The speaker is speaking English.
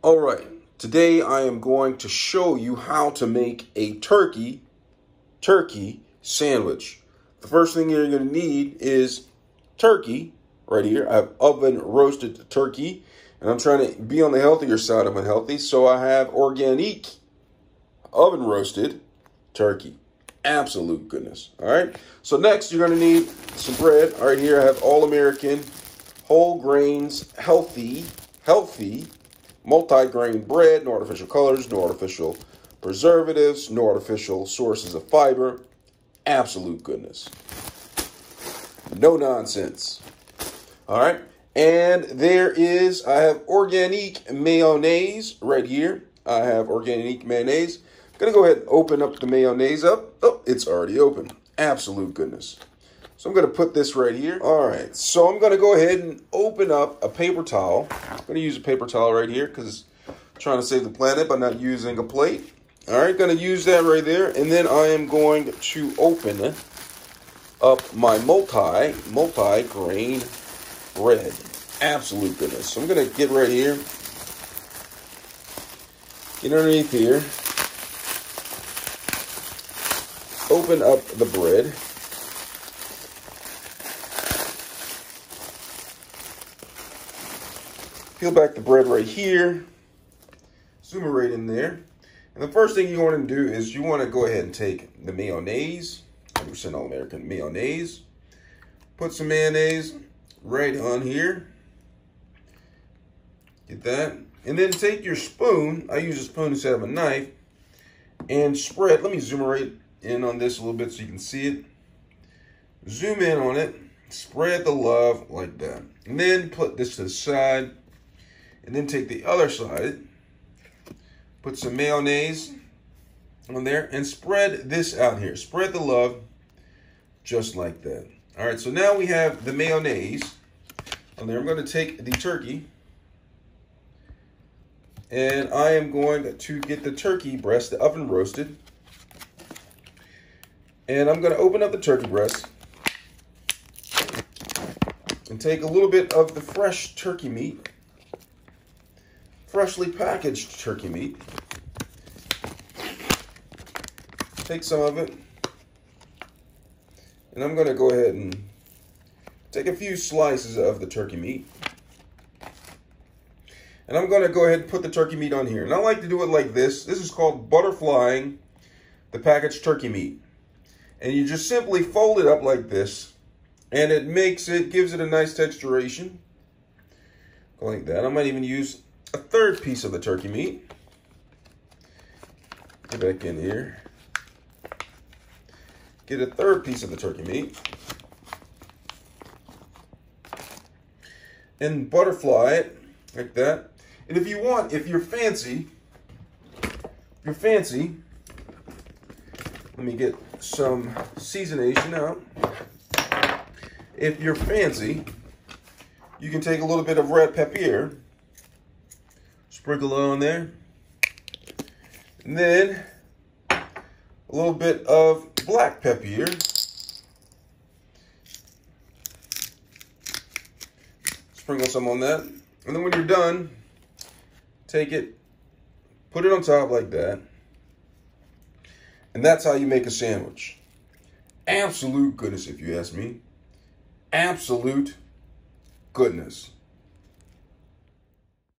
All right, today I am going to show you how to make a turkey sandwich. The first thing you're going to need is turkey right here. I have oven roasted turkey, and I'm trying to be on the healthier side of unhealthy, so I have organic oven roasted turkey. Absolute goodness. All right, so next you're going to need some bread. All right, here I have all American, whole grains, healthy multi-grain bread, no artificial colors, no artificial preservatives, no artificial sources of fiber. Absolute goodness. No nonsense. All right. And I have organic mayonnaise right here. I have organic mayonnaise. I'm going to go ahead and open up the mayonnaise up. Oh, it's already open. Absolute goodness. So I'm going to put this right here. All right, so I'm going to go ahead and open up a paper towel. I'm going to use a paper towel right here because I'm trying to save the planet by not using a plate. All right, going to use that right there. And then I am going to open up my multi-grain bread. Absolute goodness. So I'm going to get right here. Get underneath here. Open up the bread. Peel back the bread right here, zoom it right in there. And the first thing you want to do is you want to go ahead and take the mayonnaise, 100% all-American mayonnaise. Put some mayonnaise right on here. Get that. And then take your spoon, I use a spoon instead of a knife, and spread. Let me zoom right in on this a little bit so you can see it. Zoom in on it, spread the love like that. And then put this to the side. And then take the other side, put some mayonnaise on there, and spread this out here. Spread the love just like that. All right, so now we have the mayonnaise on there. I'm going to take the turkey, and I am going to get the turkey breast, the oven roasted. And I'm going to open up the turkey breast and take a little bit of the fresh turkey meat. Freshly packaged turkey meat. Take some of it. And I'm going to go ahead and take a few slices of the turkey meat. And I'm going to go ahead and put the turkey meat on here. And I like to do it like this. This is called butterflying the packaged turkey meat. And you just simply fold it up like this. And it gives it a nice texturation. Go like that. I might even use a third piece of the turkey meat. Get back in here. Get a third piece of the turkey meat. And butterfly it like that. And if you want, if you're fancy, let me get some seasonation out. If you're fancy, you can take a little bit of red pepper. Sprinkle it on there. And then a little bit of black pepper here. Sprinkle some on that. And then when you're done, take it, put it on top like that. And that's how you make a sandwich. Absolute goodness, if you ask me. Absolute goodness.